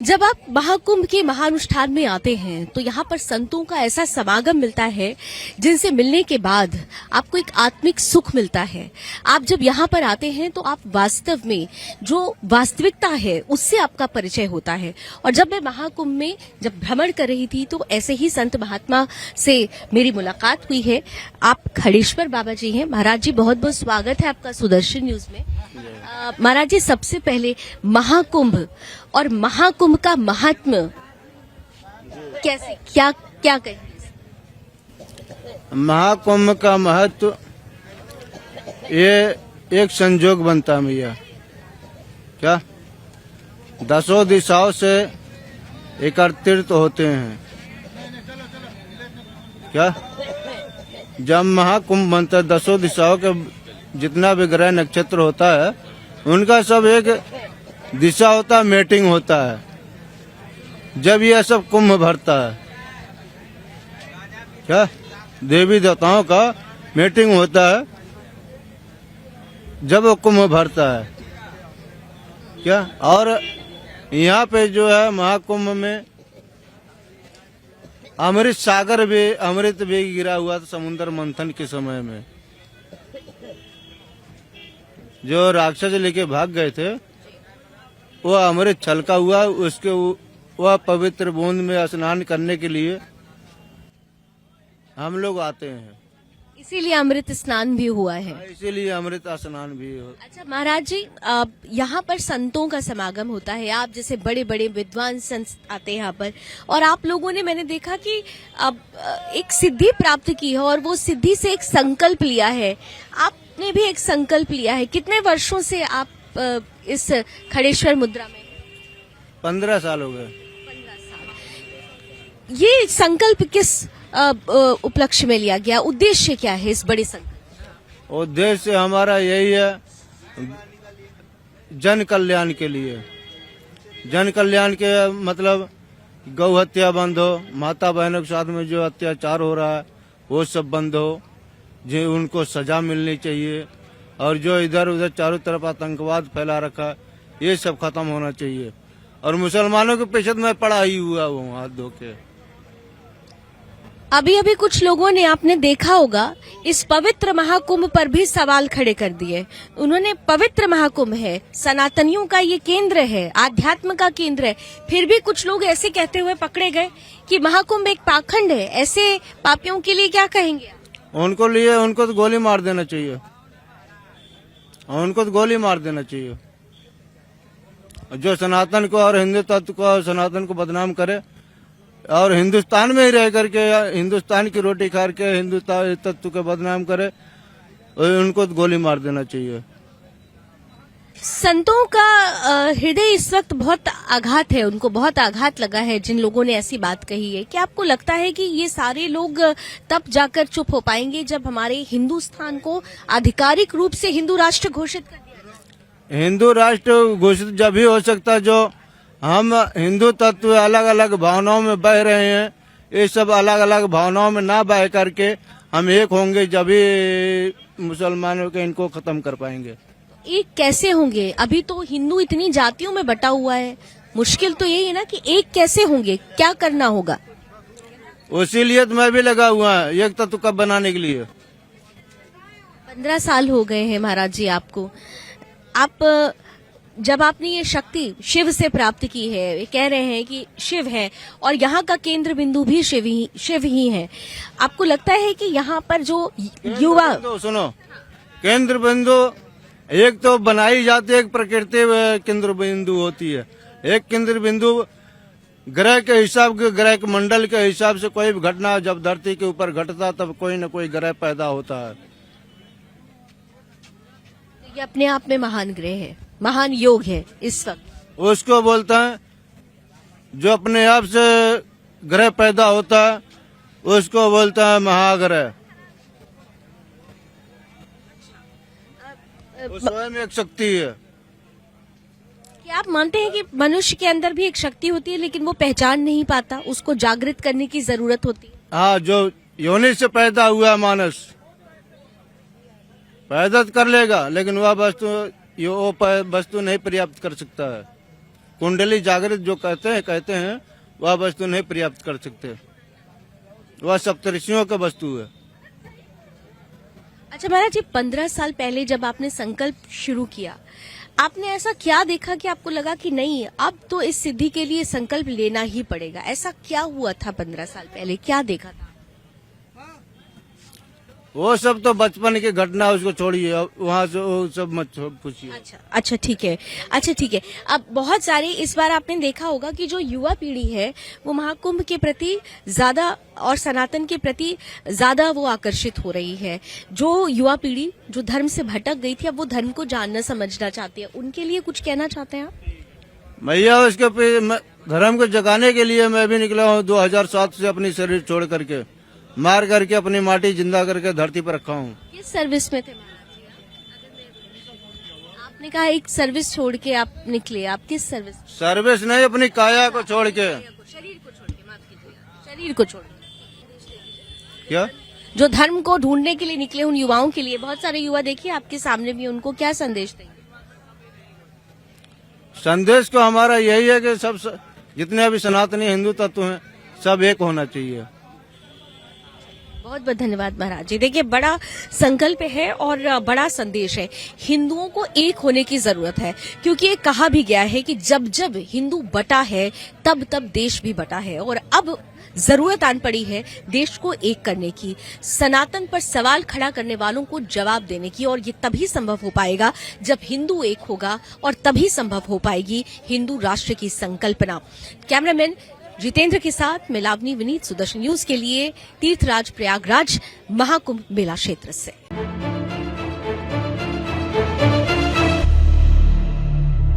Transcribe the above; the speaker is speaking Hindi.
जब आप महाकुंभ के महानुष्ठान में आते हैं तो यहाँ पर संतों का ऐसा समागम मिलता है जिनसे मिलने के बाद आपको एक आत्मिक सुख मिलता है। आप जब यहाँ पर आते हैं तो आप वास्तव में जो वास्तविकता है उससे आपका परिचय होता है। और जब मैं महाकुंभ में जब भ्रमण कर रही थी तो ऐसे ही संत महात्मा से मेरी मुलाकात हुई है। आप खड़ेश्वर बाबा जी हैं। महाराज जी, बहुत बहुत स्वागत है आपका सुदर्शन न्यूज में। महाराज जी, सबसे पहले महाकुंभ और महाकुंभ का महात्म्य कैसे क्या क्या कहेंगे? महाकुंभ का महत्व ये एक संजोग बनता है भैया। क्या दसों दिशाओं से एकत्रित होते हैं। क्या जब महाकुंभ बनता है, दसों दिशाओं के जितना भी ग्रह नक्षत्र होता है उनका सब एक दिशा होता है, मीटिंग होता है। जब यह सब कुंभ भरता है, क्या देवी देवताओं का मीटिंग होता है जब वो कुंभ भरता है। क्या और यहाँ पे जो है महाकुंभ में अमृत भी गिरा हुआ था समुद्र मंथन के समय में। जो राक्षस लेके भाग गए थे वो अमृत छलका हुआ, उसके वह पवित्र बूंद में स्नान करने के लिए हम लोग आते हैं। इसीलिए अमृत स्नान भी हुआ है। इसीलिए अमृत स्नान भी हो। अच्छा महाराज जी, यहाँ पर संतों का समागम होता है। आप जैसे बड़े बड़े विद्वान संत आते हैं यहाँ पर, और आप लोगों ने, मैंने देखा कि अब एक सिद्धि प्राप्त की है और वो सिद्धि से एक संकल्प लिया है। आपने भी एक संकल्प लिया है। कितने वर्षों से आप इस खड़ेश्वर मुद्रा में? 15 साल हो गए। 15 साल। ये संकल्प किस उपलक्ष्य में लिया गया? उद्देश्य क्या है इस बड़े संकल्प? उद्देश्य हमारा यही है, जन कल्याण के लिए। जन कल्याण के मतलब गौ हत्या बंद हो, माता बहनों के साथ में जो अत्याचार हो रहा है वो सब बंद हो, जो उनको सजा मिलनी चाहिए, और जो इधर उधर चारों तरफ आतंकवाद फैला रखा है ये सब खत्म होना चाहिए। और मुसलमानों के पीछे में पड़ा ही हुआ वो हाथ धो के। अभी अभी कुछ लोगों ने, आपने देखा होगा, इस पवित्र महाकुंभ पर भी सवाल खड़े कर दिए। उन्होंने, पवित्र महाकुंभ है, सनातनियों का ये केंद्र है, आध्यात्म का केंद्र है, फिर भी कुछ लोग ऐसे कहते हुए पकड़े गए कि महाकुंभ एक पाखंड है। ऐसे पापियों के लिए क्या कहेंगे? उनको तो गोली मार देना चाहिए। उनको तो गोली मार देना चाहिए। जो सनातन को और हिंदू तत्व को और सनातन को बदनाम करे और हिंदुस्तान में ही रह करके हिंदुस्तान की रोटी खा के हिंदुस्तान तत्व को बदनाम करे, उनको तो गोली मार देना चाहिए। संतों का हृदय इस वक्त बहुत आघात है, उनको बहुत आघात लगा है जिन लोगों ने ऐसी बात कही है। क्या आपको लगता है कि ये सारे लोग तब जाकर चुप हो पाएंगे जब हमारे हिंदुस्तान को आधिकारिक रूप से हिंदू राष्ट्र घोषित कर दिया जाए? हिंदू राष्ट्र घोषित जब ही हो सकता है जो हम हिंदू तत्व अलग अलग भावनाओं में बह रहे हैं। ये सब अलग अलग भावनाओं में ना बह करके हम एक होंगे, जब ही मुसलमानों के इनको खत्म कर पाएंगे। एक कैसे होंगे? अभी तो हिंदू इतनी जातियों में बटा हुआ है। मुश्किल तो यही है ना कि एक कैसे होंगे, क्या करना होगा? इसीलिए तो मैं भी लगा हुआ है एक तत्व कब बनाने के लिए। 15 साल हो गए हैं महाराज जी आपको। आप जब आपने ये शक्ति शिव से प्राप्त की है, ये कह रहे हैं कि शिव है और यहाँ का केंद्र बिंदु भी शिव ही है, आपको लगता है कि यहाँ पर जो युवा, सुनो, केंद्र बिंदु एक तो बनाई जाती है, एक प्रकृति केंद्र बिंदु होती है। एक केंद्र बिंदु ग्रह के हिसाब के, ग्रह के मंडल के हिसाब से कोई भी घटना जब धरती के ऊपर घटता तब कोई न कोई ग्रह पैदा होता है। ये अपने आप में महान ग्रह है, महान योग है इस वक्त। उसको बोलते हैं जो अपने आप से ग्रह पैदा होता है उसको बोलते हैं महाग्रह। वो स्वयं एक शक्ति है। क्या आप मानते हैं कि मनुष्य के अंदर भी एक शक्ति होती है लेकिन वो पहचान नहीं पाता, उसको जागृत करने की जरूरत होती है? हाँ, जो योनि से पैदा हुआ मानस पैदा कर लेगा लेकिन वह वस्तु नहीं पर्याप्त कर सकता है। कुंडली जागृत जो कहते हैं वह वस्तु नहीं प्राप्त कर सकते। वह सप्तऋषियों का वस्तु है। अच्छा महाराज जी, 15 साल पहले जब आपने संकल्प शुरू किया, आपने ऐसा क्या देखा कि आपको लगा कि नहीं, अब तो इस सिद्धि के लिए संकल्प लेना ही पड़ेगा? ऐसा क्या हुआ था 15 साल पहले, क्या देखा था? वो सब तो बचपन की घटना, उसको छोड़िए, वहाँ से वो सब मत पूछिए। अच्छा ठीक है, अच्छा ठीक है। अब बहुत सारे, इस बार आपने देखा होगा कि जो युवा पीढ़ी है वो महाकुंभ के प्रति ज्यादा और सनातन के प्रति ज्यादा वो आकर्षित हो रही है। जो युवा पीढ़ी जो धर्म से भटक गई थी, अब वो धर्म को जानना समझना चाहती है, उनके लिए कुछ कहना चाहते हैं आप? भैया उसके धर्म को जगाने के लिए मैं भी निकला हूँ 2007 से, अपनी शरीर छोड़ करके, मार करके अपनी माटी जिंदा करके धरती पर रखा हूँ। किस सर्विस में थे महाराज जी आप? आपने कहा एक सर्विस छोड़ के आप निकले, आप किस सर्विस? सर्विस नहीं, अपनी काया को छोड़ के। शरीर को छोड़ के, माफ कीजिएगा, शरीर को छोड़ के। क्या? जो धर्म को ढूंढने के लिए निकले उन युवाओं के लिए, बहुत सारे युवा देखिए आपके सामने भी, उनको क्या संदेश देंगे? संदेश को हमारा यही है कि सब जितने भी सनातनी हिंदू तत्व हैं सब एक होना चाहिए। बहुत बहुत धन्यवाद महाराज जी। देखिए, बड़ा संकल्प है और बड़ा संदेश है। हिंदुओं को एक होने की जरूरत है, क्योंकि ये कहा भी गया है कि जब जब हिंदू बटा है तब तब देश भी बटा है, और अब जरूरत आन पड़ी है देश को एक करने की, सनातन पर सवाल खड़ा करने वालों को जवाब देने की। और ये तभी संभव हो पाएगा जब हिंदू एक होगा, और तभी संभव हो पाएगी हिंदू राष्ट्र की संकल्पना। कैमरामैन जितेंद्र के साथ मैं लावनी विनीत, सुदर्शन न्यूज के लिए तीर्थराज प्रयागराज महाकुंभ मेला क्षेत्र से।